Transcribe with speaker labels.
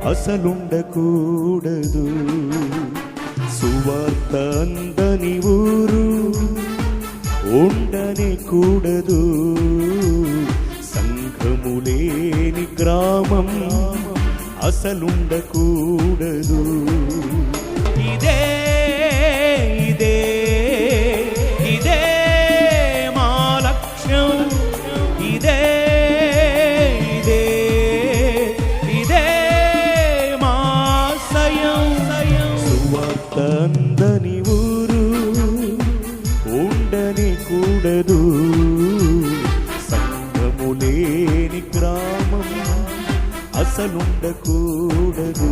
Speaker 1: అసలుండకూడదు. సువార్త అందని ఊరు ఉండనే కూడదు. సంఘము లేని గ్రామం అసలుండకూడదు. ఇదే ఇదే ఇదే మా లక్ష్యం. ఇదే ఇదే ఇదే మా ఆశయం. సువార్త అందని ఊరు ఉండని కూడదు. సంఘము లేని గ్రామం అసలుండకూడదు.